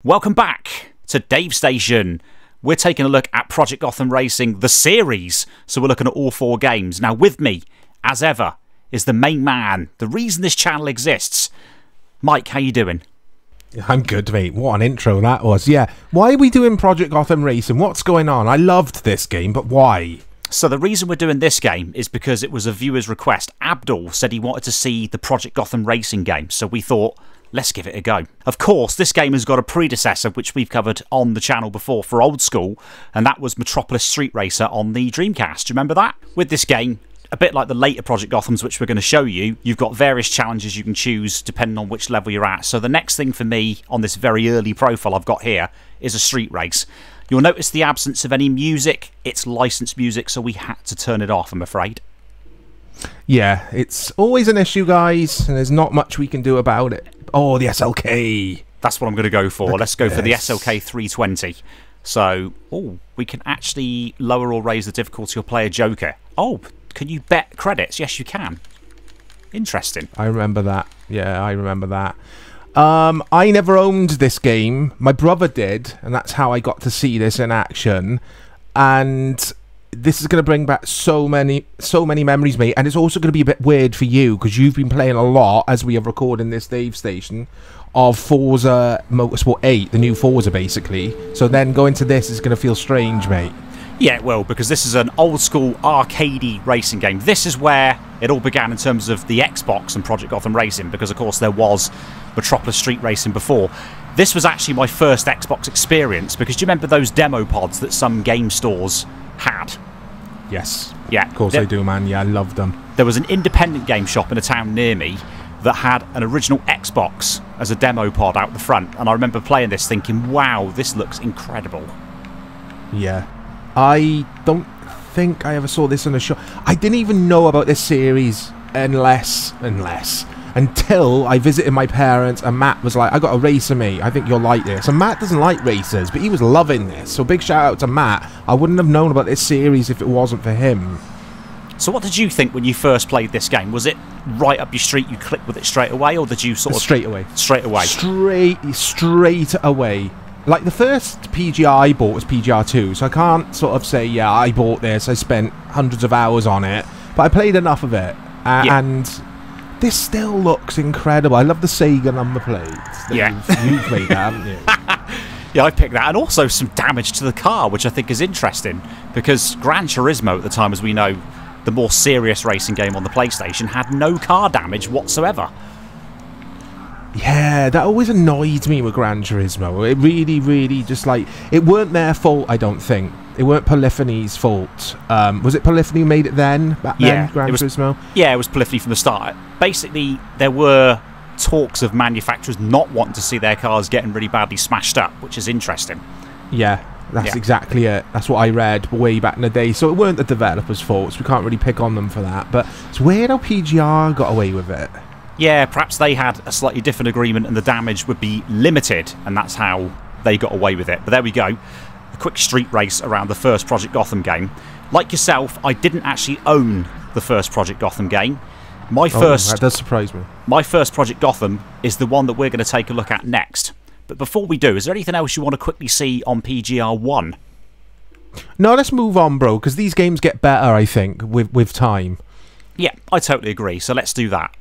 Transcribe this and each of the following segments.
Welcome back to DaveStation. We're taking a look at Project Gotham Racing, the series. So we're looking at all 4 games. Now with me, as ever, is the main man, the reason this channel exists. Mike, how you doing? I'm good, mate. What an intro that was. Yeah, why are we doing Project Gotham Racing? What's going on? I loved this game, but why? So the reason we're doing this game is because it was a viewer's request. Abdul said he wanted to see the Project Gotham Racing game, so we thought, let's give it a go. Of course, this game has got a predecessor, which we've covered on the channel before for old school, and that was Metropolis Street Racer on the Dreamcast. Do you remember that? With this game, a bit like the later Project Gothams, which we're going to show you, you've got various challenges you can choose depending on which level you're at. So the next thing for me on this very early profile I've got here is a street race. You'll notice the absence of any music. It's licensed music, so we had to turn it off, I'm afraid. Yeah, it's always an issue, guys, and there's not much we can do about it. Oh, the SLK. That's what I'm going to go for. Let's go for the Yes. SLK 320. So, we can actually lower or raise the difficulty or play a joker. Oh, can you bet credits? Yes, you can. Interesting. I remember that. Yeah, I remember that. I never owned this game. My brother did, and that's how I got to see this in action. And this is going to bring back so many memories, mate. And it's also going to be a bit weird for you because you've been playing a lot as we are recording this DaveStation of Forza Motorsport 8, the new Forza, basically. So then going to this is going to feel strange, mate. Yeah, it will, because this is an old-school arcadey racing game. This is where it all began in terms of the Xbox and Project Gotham Racing, because, of course, there was Metropolis Street Racing before. This was actually my first Xbox experience, because do you remember those demo pods that some game stores had? Yes. Yeah. Of course I do, man. Yeah, I love them. There was an independent game shop in a town near me that had an original Xbox as a demo pod out the front, and I remember playing this thinking, wow, this looks incredible. Yeah. I don't think I ever saw this in a shop. I didn't even know about this series until I visited my parents and Matt was like, I got a racer, mate. I think you'll like this. And Matt doesn't like racers, but he was loving this. So big shout out to Matt. I wouldn't have known about this series if it wasn't for him. So what did you think when you first played this game? Was it right up your street, you clicked with it straight away, or did you sort of... Straight away. Straight away. Straight away. Like, the first PGR I bought was PGR 2, so I can't sort of say, yeah, I bought this, I spent hundreds of hours on it, but I played enough of it, Yeah. and this still looks incredible. I love the Sega number plates. Yeah. You've made that, haven't you? Yeah, I picked that, and also some damage to the car, which I think is interesting, because Gran Turismo at the time, as we know, the more serious racing game on the PlayStation, had no car damage whatsoever. Yeah, that always annoyed me with Gran Turismo. It really, really just like... It weren't their fault, I don't think. It weren't Polyphony's fault. Was it Polyphony who made it then? Back then, Gran Turismo? Yeah, it was Polyphony from the start. Basically, there were talks of manufacturers not wanting to see their cars getting really badly smashed up, which is interesting. Yeah, that's exactly it. That's what I read way back in the day. So it weren't the developers' fault, so we can't really pick on them for that. But it's weird how PGR got away with it. Yeah, perhaps they had a slightly different agreement and the damage would be limited, and that's how they got away with it. But there we go. A quick street race around the first Project Gotham game. Like yourself, I didn't actually own the first Project Gotham game. That does surprise me. My first Project Gotham is the one that we're going to take a look at next. But before we do, is there anything else you want to quickly see on PGR 1? No, let's move on, bro, because these games get better, I think, with time. Yeah, I totally agree, so let's do that.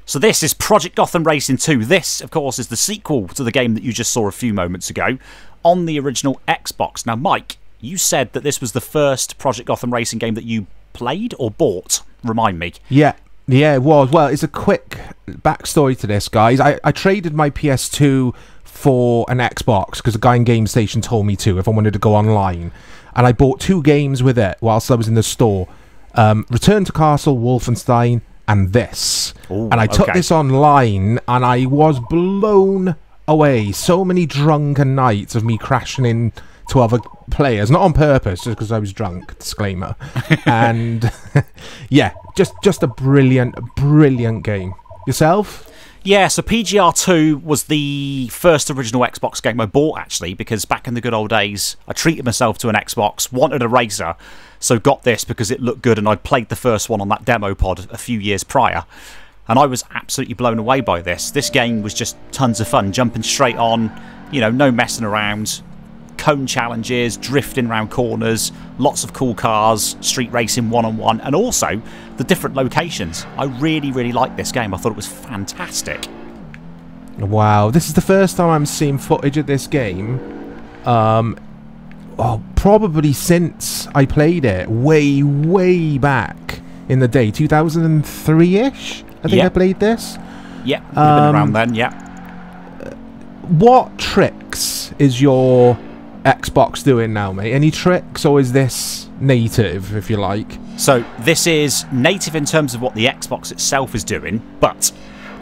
So this is Project Gotham Racing 2. This, of course, is the sequel to the game that you just saw a few moments ago on the original Xbox. Now, Mike, you said that this was the first Project Gotham Racing game that you played or bought. Remind me. Yeah, it was. Well, it's a quick backstory to this, guys. I traded my PS2 for an Xbox because a guy in GameStation told me to if I wanted to go online. And I bought 2 games with it whilst I was in the store. Return to Castle, Wolfenstein, and this. Ooh, and I took this online and I was blown away. So many drunken nights of me crashing into other players, not on purpose, just because I was drunk, disclaimer. And yeah, just a brilliant game. Yourself? Yeah, so PGR 2 was the first original Xbox game I bought, actually, because back in the good old days, I treated myself to an Xbox, wanted a racer, so got this because it looked good, and I'd played the first one on that demo pod a few years prior. And I was absolutely blown away by this. This game was just tons of fun, jumping straight on, You know, no messing around. Cone challenges, drifting around corners, lots of cool cars, street racing one-on-one, and also the different locations. I really, really liked this game. I thought it was fantastic. Wow, this is the first time I'm seeing footage of this game. Probably since I played it way, way back in the day, 2003-ish. I think I played this. Yeah, would have been around then. Yeah. What tricks is your Xbox doing now, mate? Any tricks, or is this native, if you like? So this is native in terms of what the Xbox itself is doing, but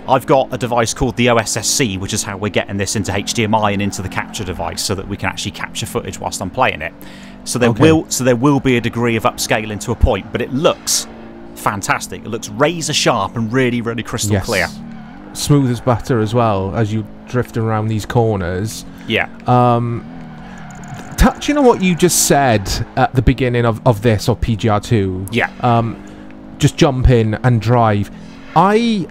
I've got a device called the OSSC, which is how we're getting this into HDMI and into the capture device, so that we can actually capture footage whilst I'm playing it. So there will be a degree of upscaling to a point, but it looks fantastic. It looks razor sharp and really, really crystal clear. Smooth as butter as well as you drift around these corners. Yeah. Touching on what you just said at the beginning of this, or PGR2. Yeah. Just jump in and drive. I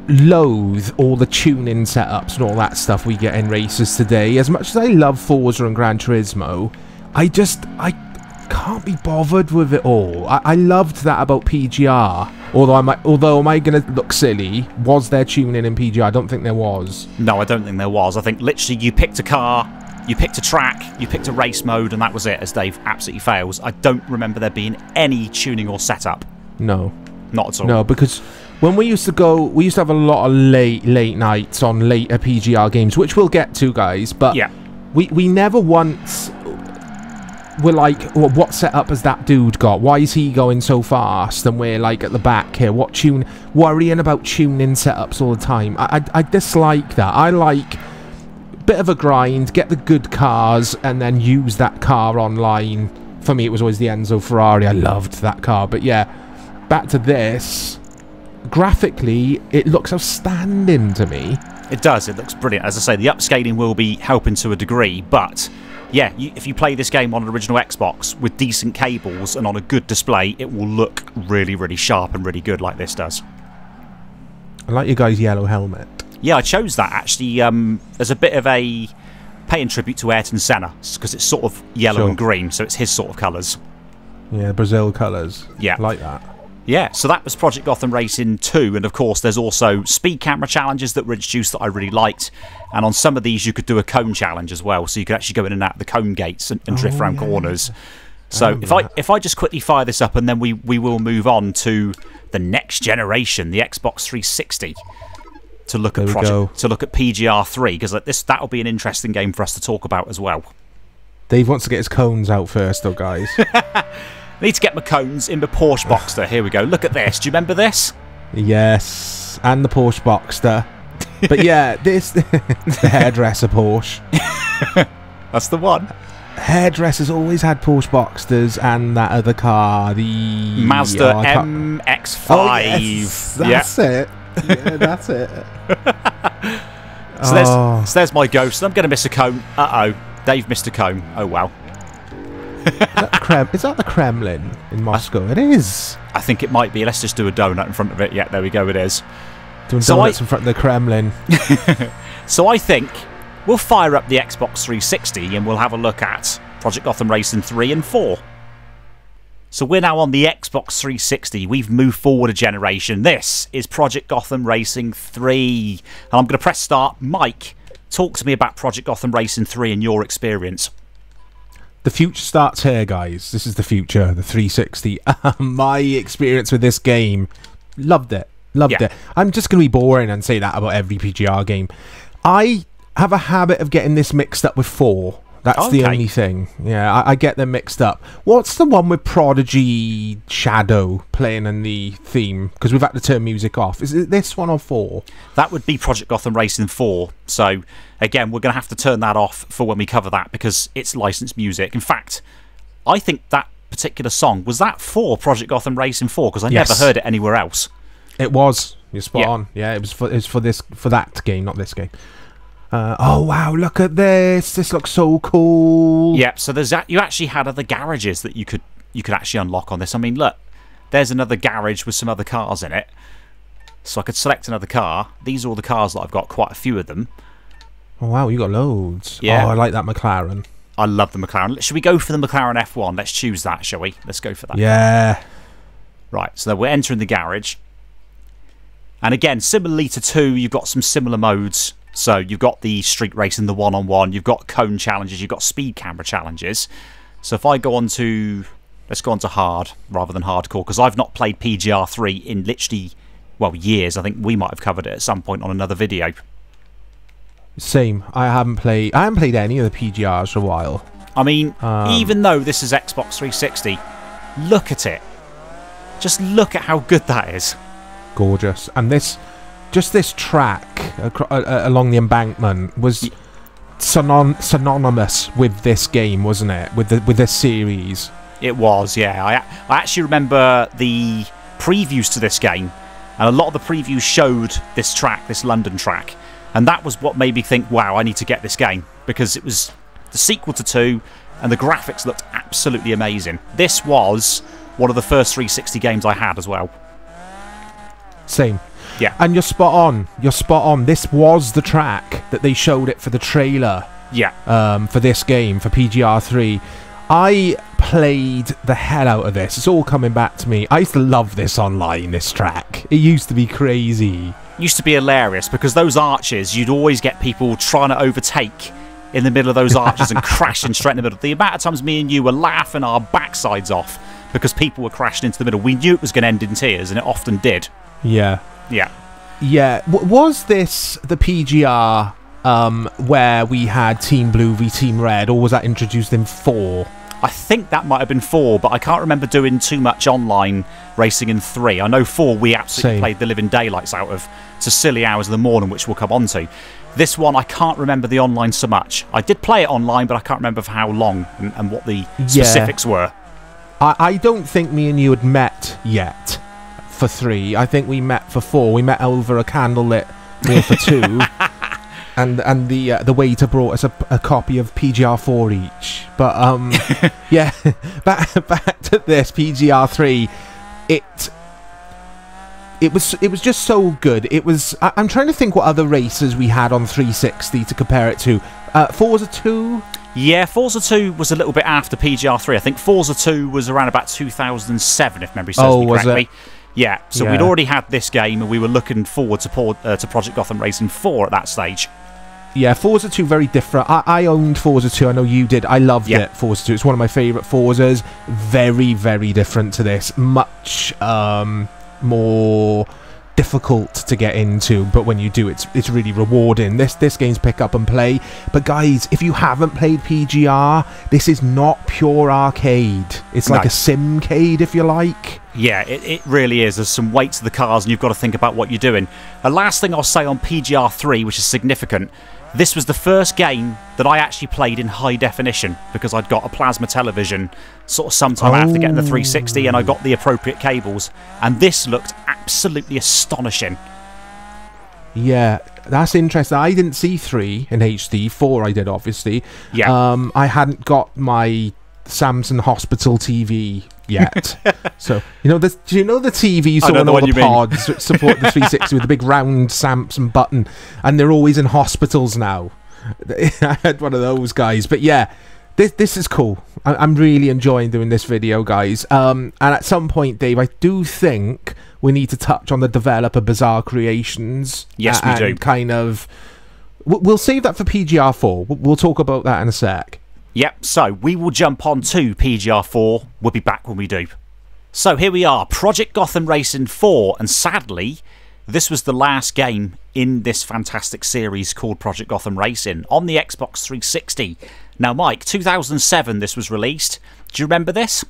loathe all the tuning setups and all that stuff we get in races today. As much as I love Forza and Gran Turismo, I can't be bothered with it all. I loved that about PGR. Although am I going to look silly? Was there tuning in PGR? I don't think there was. No, I don't think there was. I think literally you picked a car, you picked a track, you picked a race mode, and that was it, as Dave absolutely fails. I don't remember there being any tuning or setup. No. Not at all. No, because when we used to have a lot of late nights on later PGR games, which we'll get to, guys, but yeah, we never once were like, well, what setup has that dude got? Why is he going so fast? And we're like at the back here, worrying about tuning setups all the time. I dislike that. I like bit of a grind, get the good cars, and then use that car online. For me, it was always the Enzo Ferrari. I loved that car. But yeah, back to this. Graphically, it looks outstanding to me. It does. It looks brilliant. As I say, the upscaling will be helping to a degree, but yeah, if you play this game on an original Xbox with decent cables and on a good display, it will look really, really sharp and really good like this does. I like your guy's yellow helmet. Yeah, I chose that actually as a bit of a paying tribute to Ayrton Senna, because it's sort of yellow and green, so it's his sort of colours. Yeah, Brazil colours. Yeah. I like that. Yeah, so that was Project Gotham Racing 2, and of course there's also speed camera challenges that were introduced that I really liked, and on some of these you could do a cone challenge as well, so you could actually go in and out of the cone gates and drift around corners. So if I just quickly fire this up, and then we will move on to the next generation, the Xbox 360, to look at PGR 3, because that'll be an interesting game for us to talk about as well. Dave wants to get his cones out first, though, guys. I need to get my cones in the Porsche Boxster. Here we go. Look at this. Do you remember this? Yes, and the Porsche Boxster. But yeah, this the hairdresser Porsche. That's the one. Hairdressers always had Porsche Boxsters and that other car, the Mazda MX-5. Oh, yes, that's it. Yeah, that's it. So there's my ghost. I'm going to miss a cone. Uh-oh. Dave missed a cone. Oh, well. Is that the Kremlin in Moscow? It is. I think it might be. Let's just do a donut in front of it. Yeah, there we go. It is. Doing donuts in front of the Kremlin. So I think we'll fire up the Xbox 360 and we'll have a look at Project Gotham Racing 3 and 4. So we're now on the Xbox 360. We've moved forward a generation. This is Project Gotham Racing 3. And I'm going to press start. Mike, talk to me about Project Gotham Racing 3 and your experience. The future starts here, guys. This is the future, the 360. My experience with this game, loved it. Loved it. I'm just going to be boring and say that about every PGR game. I have a habit of getting this mixed up with 4. That's the only thing. Yeah, I get them mixed up. What's the one with Prodigy Shadow playing in the theme? Because we've had to turn music off. Is it this one or 4? That would be Project Gotham Racing 4. So, again, we're going to have to turn that off for when we cover that because it's licensed music. In fact, I think that particular song, was that for Project Gotham Racing 4? Because I never heard it anywhere else. It was. You're spot on. Yeah, it was for that game, not this game. Oh wow! Look at this. This looks so cool. Yeah. So you actually had other garages that you could actually unlock on this. I mean, look, there's another garage with some other cars in it. So I could select another car. These are all the cars that I've got. Quite a few of them. Oh, wow, you got loads. Yeah. Oh, I like that McLaren. I love the McLaren. Should we go for the McLaren F1? Let's choose that, shall we? Let's go for that. Yeah. Right, so we're entering the garage. And again, similarly to 2, you've got some similar modes. So you've got the street racing, the one-on-one, you've got cone challenges, you've got speed camera challenges. So if I go on to... Let's go on to hard rather than hardcore, because I've not played PGR3 in literally, well, years. I think we might have covered it at some point on another video. Same. I haven't played any of the PGRs for a while. I mean, even though this is Xbox 360, look at it. Just look at how good that is. Gorgeous. And this track along the embankment was synonymous with this game, wasn't it? With this series. It was, yeah. I actually remember the previews to this game, and a lot of the previews showed this track, this London track. And that was what made me think, wow, I need to get this game. Because it was the sequel to 2, and the graphics looked absolutely amazing. This was one of the first 360 games I had as well. Same. Yeah. And you're spot on. You're spot on. This was the track that they showed it for the trailer. Yeah. For this game, for PGR3. I played the hell out of this. It's all coming back to me. I used to love this online, this track. It used to be crazy. Used to be hilarious because those arches, you'd always get people trying to overtake in the middle of those arches and crashing straight in the middle. The amount of times me and you were laughing our backsides off because people were crashing into the middle. We knew it was going to end in tears, and it often did. Yeah. Yeah. Yeah. Was this the PGR where we had Team Blue v Team Red, or was that introduced in 4? I think that might have been 4, but I can't remember doing too much online racing in 3. I know 4 we absolutely played the living daylights out of to silly hours of the morning, which we'll come on to. This one, I can't remember the online so much. I did play it online, but I can't remember for how long and what the specifics were. I don't think me and you had met yet for 3. I think we met for 4. We met over a candlelit meal for 2. And the waiter brought us a copy of PGR4 each. But yeah, back to this PGR3. It was just so good. It was. I'm trying to think what other races we had on 360 to compare it to. Forza 2. Yeah, Forza 2 was a little bit after PGR3. I think Forza 2 was around about 2007, if memory serves me correctly. Was it? Yeah, so we'd already had this game, and we were looking forward to Project Gotham Racing 4 at that stage. Yeah, Forza 2 very different. I owned Forza 2. I know you did. I loved it. Forza 2. It's one of my favourite Forzas. Very, very different to this. Much more difficult to get into, but when you do, it's really rewarding. This game's pick up and play. But guys, if you haven't played PGR, this is not pure arcade. It's like a simcade, if you like. Yeah, it really is. There's some weight to the cars, and you've got to think about what you're doing. The last thing I'll say on PGR3, which is significant, this was the first game that I actually played in high definition because I'd got a plasma television sort of sometime after getting the 360, and I got the appropriate cables, and this looked absolutely astonishing. Yeah, that's interesting. I didn't see 3 in HD. 4 I did, obviously. Yeah. I hadn't got my Samsung Hospital TV yet. So, do you know the TVs on all the pods that support the 360 with the big round Samsung button, and they're always in hospitals now? I had one of those, guys. But yeah, this is cool. I'm really enjoying doing this video, guys. And at some point, Dave, I do think we need to touch on the developer Bizarre Creations. Yes, we do. Kind of, we'll save that for PGR4. We'll talk about that in a sec. Yep, so we will jump on to PGR4. We'll be back when we do. So here we are, Project Gotham Racing 4, and sadly, this was the last game in this fantastic series called Project Gotham Racing on the Xbox 360. Now, Mike, 2007 this was released. Do you remember this?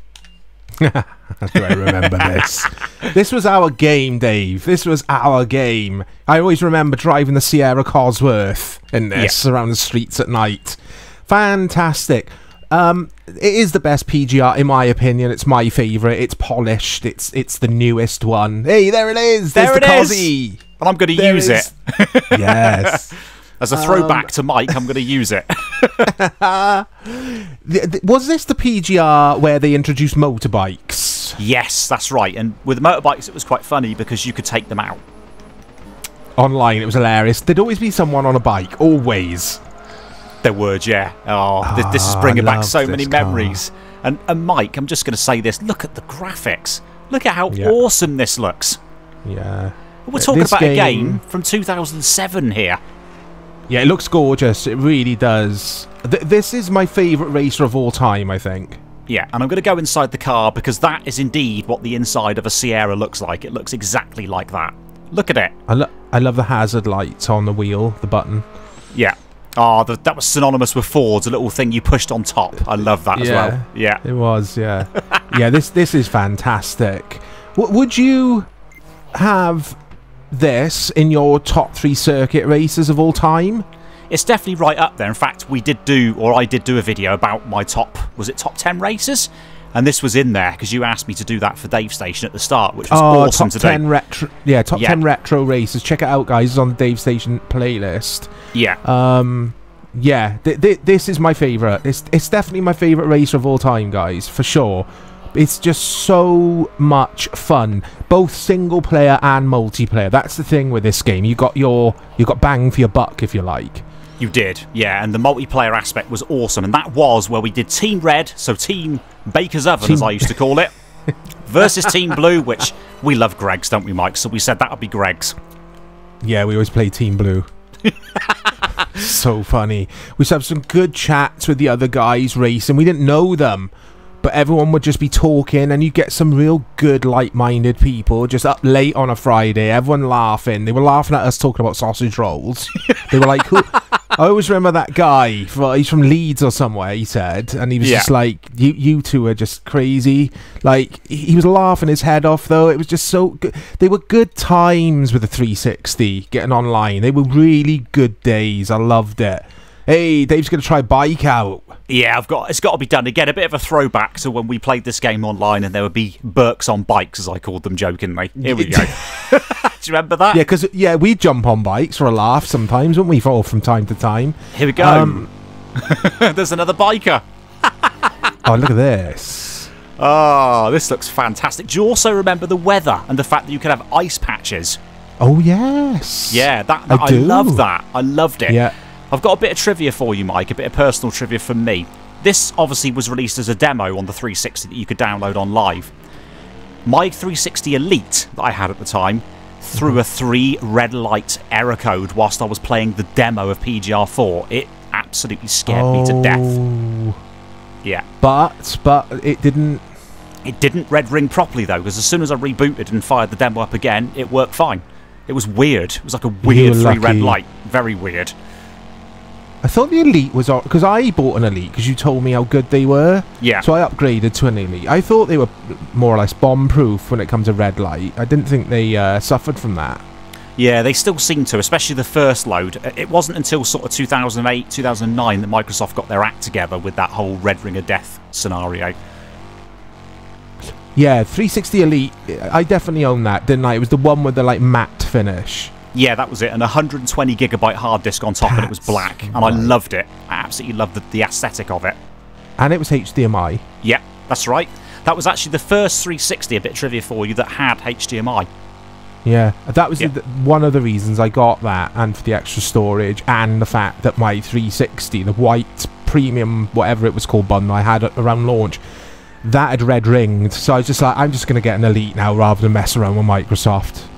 Do I remember this? This was our game, Dave. This was our game. I always remember driving the Sierra Cosworth in this around the streets at night. Fantastic. It is the best PGR in my opinion. It's my favourite. It's polished. It's the newest one. Hey, there it is. There's the Cosy. And I'm going to use it. Yes. As a throwback to Mike, I'm going to use it. Was this the PGR where they introduced motorbikes? Yes, that's right. And with motorbikes, it was quite funny because you could take them out. online. It was hilarious. There'd always be someone on a bike. Always. There would, yeah. Oh, this is bringing back so many car. memories. And Mike, I'm just going to say this. Look at the graphics. Look at how awesome this looks. Yeah. We're talking about a game from 2007 here. Yeah, it looks gorgeous. It really does. This is my favourite racer of all time, I think. Yeah, and I'm going to go inside the car because that is indeed what the inside of a Sierra looks like. It looks exactly like that. Look at it. I love the hazard lights on the wheel, the button. Yeah. Oh, that was synonymous with Ford's, a little thing you pushed on top. I love that as well. Yeah. It was, yeah. Yeah, this is fantastic. Would you have this in your top 3 circuit races of all time? It's definitely right up there. In fact, I did do a video about my top 10 races? And this was in there because you asked me to do that for DaveStation at the start, which was awesome to do. 10 retro, top 10 retro races. Check it out, guys. It's on the DaveStation playlist. Yeah. Yeah, this is my favourite. It's definitely my favourite racer of all time, guys, for sure. It's just so much fun, both single player and multiplayer. That's the thing with this game. You got bang for your buck, if you like. You did, yeah, and the multiplayer aspect was awesome, and that was where we did Team Red, so Team Baker's Oven, as I used to call it, versus Team Blue, which we love Greg's, don't we, Mike? So we said that would be Greg's. Yeah, we always play Team Blue. So funny. We used to have some good chats with the other guys racing. We didn't know them, but everyone would just be talking, and you get some real good, like-minded people just up late on a Friday, everyone laughing. They were laughing at us talking about sausage rolls. They were like, who? I always remember that guy. He's from Leeds or somewhere, he said, and he was just like, you two are just crazy. Like, he was laughing his head off, though. It was just so good. They were good times with the 360 getting online. They were really good days. I loved it. Hey, Dave's going to try bike out. Yeah, it's got to be done. Again, a bit of a throwback to when we played this game online and there would be Burks on bikes, as I called them jokingly. Here we go. Do you remember that? Yeah, because we jump on bikes for a laugh sometimes, wouldn't we, from time to time? Here we go. There's another biker. Oh, look at this. Oh, this looks fantastic. Do you also remember the weather and the fact that you could have ice patches? Oh, yes. Yeah, I love that. I loved it. Yeah. I've got a bit of trivia for you, Mike, a bit of personal trivia from me. This obviously was released as a demo on the 360 that you could download on live. My 360 Elite that I had at the time threw a 3 red light error code whilst I was playing the demo of PGR4. It absolutely scared me to death. Yeah. But it didn't... It didn't red ring properly, though, because as soon as I rebooted and fired the demo up again, it worked fine. It was weird. It was like a weird 3 red light. Very weird. I thought the Elite was... Because I bought an Elite because you told me how good they were. Yeah. So I upgraded to an Elite. I thought they were more or less bomb-proof when it comes to red light. I didn't think they suffered from that. Yeah, they still seem to, especially the first load. It wasn't until sort of 2008, 2009 that Microsoft got their act together with that whole red ring of death scenario. Yeah, 360 Elite, I definitely own that, didn't I? It was the one with the like matte finish. Yeah, that was it. And a 120 gigabyte hard disk on top, and it was black. And I loved it. I absolutely loved the aesthetic of it. And it was HDMI. Yeah, that's right. That was actually the first 360, a bit of trivia for you, that had HDMI. Yeah, that was one of the reasons I got that, and for the extra storage, and the fact that my 360, the white premium, whatever it was called, button I had around launch, that had red ringed. So I was just like, I'm just going to get an Elite now rather than mess around with Microsoft.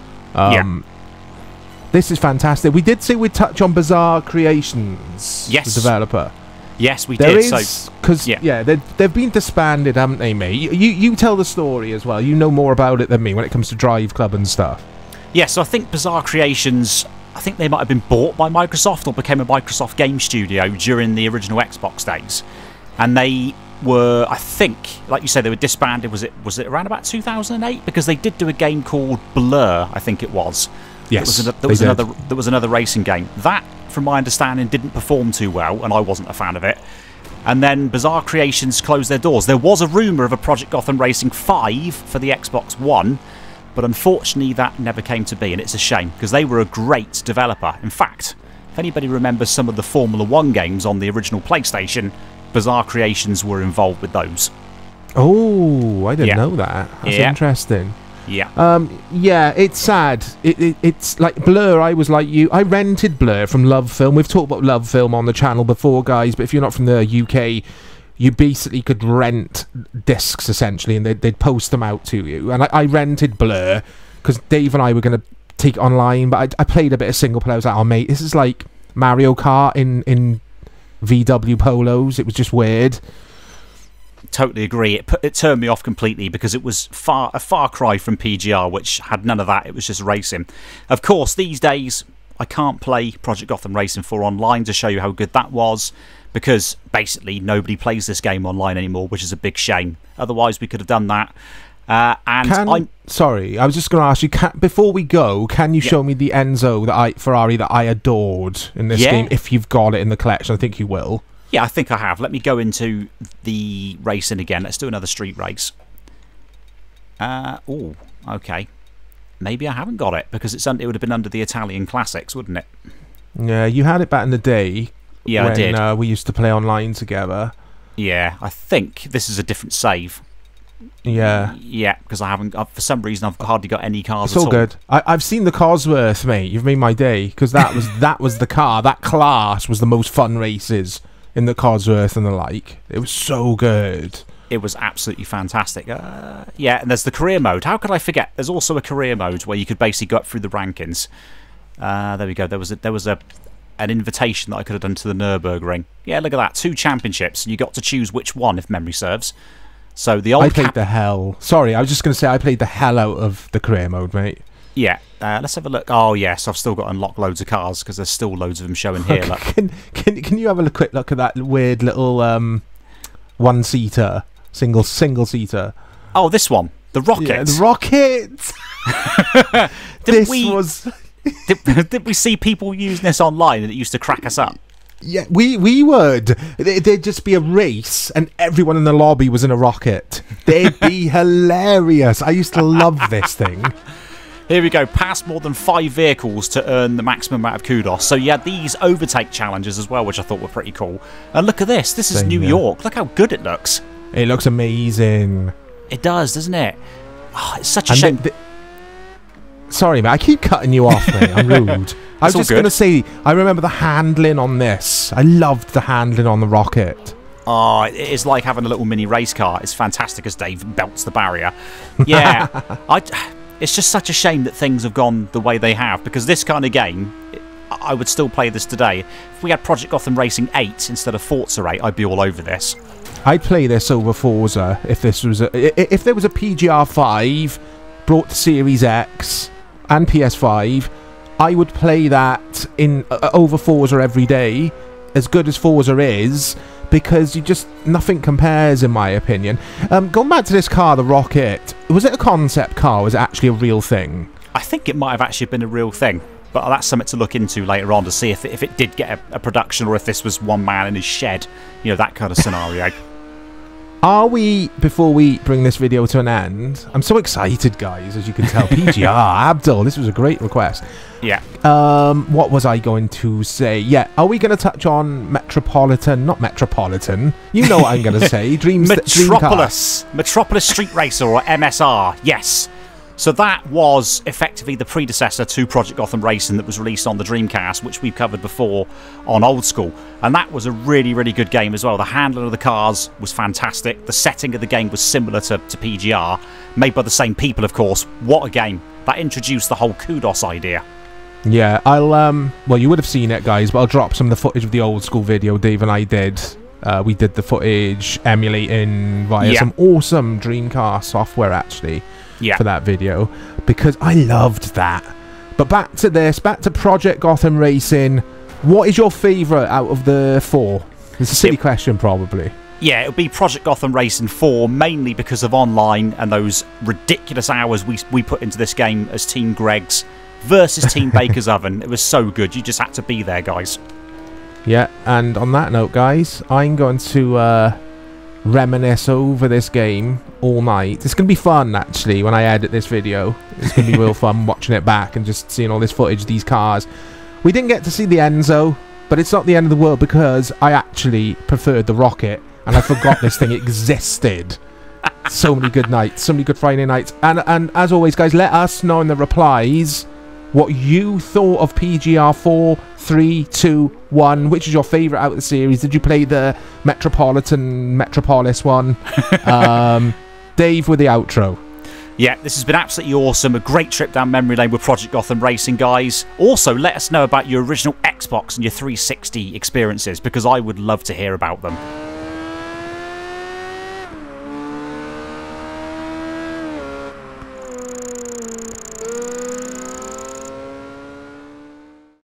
This is fantastic. We did say we'd touch on Bizarre Creations, yes, the developer. Yes, we there did. Is, because they've been disbanded, haven't they, mate? You tell the story as well. You know more about it than me when it comes to Drive Club and stuff. Yeah, so I think Bizarre Creations, I think they might have been bought by Microsoft or became a Microsoft game studio during the original Xbox days, and they were, I think, like you said, they were disbanded. Was it around about 2008? Because they did do a game called Blur, I think it was. Yes, there was another racing game that, from my understanding, didn't perform too well, and I wasn't a fan of it. And then Bizarre Creations closed their doors. There was a rumour of a Project Gotham Racing 5 for the Xbox One, but unfortunately that never came to be, and it's a shame because they were a great developer. In fact, if anybody remembers some of the Formula 1 games on the original PlayStation, Bizarre Creations were involved with those. Oh, I didn't know that. That's interesting. Yeah, it's sad. It's like Blur. I was like you. I rented Blur from Love Film. We've talked about Love Film on the channel before, guys. But if you're not from the UK, you basically could rent discs essentially, and they'd post them out to you. And I rented Blur because Dave and I were going to take it online, but I played a bit of single player. I was like, oh mate, this is like Mario Kart in VW Polos. It was just weird. Totally agree. It turned me off completely because it was a far cry from PGR, which had none of that. It was just racing. Of course, these days I can't play Project Gotham Racing 4 online to show you how good that was, because basically nobody plays this game online anymore, which is a big shame. Otherwise, we could have done that. Sorry, I was just going to ask you, before we go, can you show me the Enzo Ferrari that I adored in this game, if you've got it in the collection? I think you will. Yeah, I think I have. Let me go into the racing again. Let's do another street race. Oh, okay. Maybe I haven't got it, because it would have been under the Italian Classics, wouldn't it? Yeah, you had it back in the day. Yeah, I did. We used to play online together. Yeah, I think this is a different save. Yeah. Yeah, because I haven't... for some reason, I've hardly got any cars at all. It's all good. I've seen the Cosworth, mate. You've made my day, because that was the car. That class was the most fun races in the Cosworth and the like. It was so good. It was absolutely fantastic. Yeah, and there's the career mode. How could I forget? There's also a career mode where you could basically go up through the rankings. There we go. There was an invitation that I could have done to the Nürburgring. Yeah, look at that. 2 championships, and you got to choose which one, if memory serves. So the old... I played the hell... Sorry, I was just going to say I played the hell out of the career mode, mate. Yeah, let's have a look. Oh, yes, I've still got to unlock loads of cars, because there's still loads of them showing here. Look. Can you have a quick look at that weird little one-seater, single-seater? Oh, this one. The Rocket. Yeah, the Rocket! Did we see people using this online, and it used to crack us up? Yeah, we would. There'd just be a race, and everyone in the lobby was in a Rocket. They'd be hilarious. I used to love this thing. Here we go. Pass more than 5 vehicles to earn the maximum amount of kudos. So you had these overtake challenges as well, which I thought were pretty cool. And look at this. This is New York. Look how good it looks. It looks amazing. It does, doesn't it? Oh, it's such a shame. Sorry, mate. I keep cutting you off, mate. I'm rude. I was just going to say, I remember the handling on this. I loved the handling on the Rocket. Oh, it is like having a little mini race car. It's fantastic as Dave belts the barrier. Yeah. It's just such a shame that things have gone the way they have, because this kind of game, I would still play this today. If we had Project Gotham Racing 8 instead of Forza 8, I'd be all over this. I'd play this over Forza if this was if there was a PGR 5 brought to Series X and PS5. I would play that in over Forza every day, as good as Forza is, because nothing compares, in my opinion. Going back to this car, the Rocket, was it a concept car, or was it actually a real thing? I think it might have actually been a real thing, but that's something to look into later on to see if it did get a production, or if this was one man in his shed, you know, that kind of scenario. Are we, before we bring this video to an end, I'm so excited, guys, as you can tell. PGR, Abdul, this was a great request. Yeah. What was I going to say? Yeah, are we going to touch on not Metropolitan, you know what I'm going to say, Metropolis Street Racer, or MSR, yes. So that was effectively the predecessor to Project Gotham Racing that was released on the Dreamcast, which we've covered before on Old School. And that was a really, really good game as well. The handling of the cars was fantastic. The setting of the game was similar to PGR, made by the same people, of course. What a game. That introduced the whole kudos idea. Yeah, well, you would have seen it, guys, but I'll drop some of the footage of the Old School video Dave and I did. We did the footage emulating via some awesome Dreamcast software, actually. For that video, because I loved that. But back to this, back to Project Gotham Racing. What is your favourite out of the 4? It's a silly question, probably. Yeah, it would be Project Gotham Racing 4, mainly because of online and those ridiculous hours we put into this game as Team Greg's versus Team Baker's Oven. It was so good. You just had to be there, guys. Yeah, and on that note, guys, I'm going to reminisce over this game all night. It's going to be fun, actually, when I edit this video. It's going to be real fun watching it back and just seeing all this footage, these cars. We didn't get to see the Enzo, but it's not the end of the world, because I actually preferred the Rocket, and I forgot this thing existed. So many good nights, so many good Friday nights. And as always, guys, let us know in the replies what you thought of PGR 4, 3, 2, 1. Which is your favourite out of the series? Did you play the Metropolis one? Dave with the outro. Yeah, this has been absolutely awesome. A great trip down memory lane with Project Gotham Racing, guys. Also, let us know about your original Xbox and your 360 experiences, because I would love to hear about them.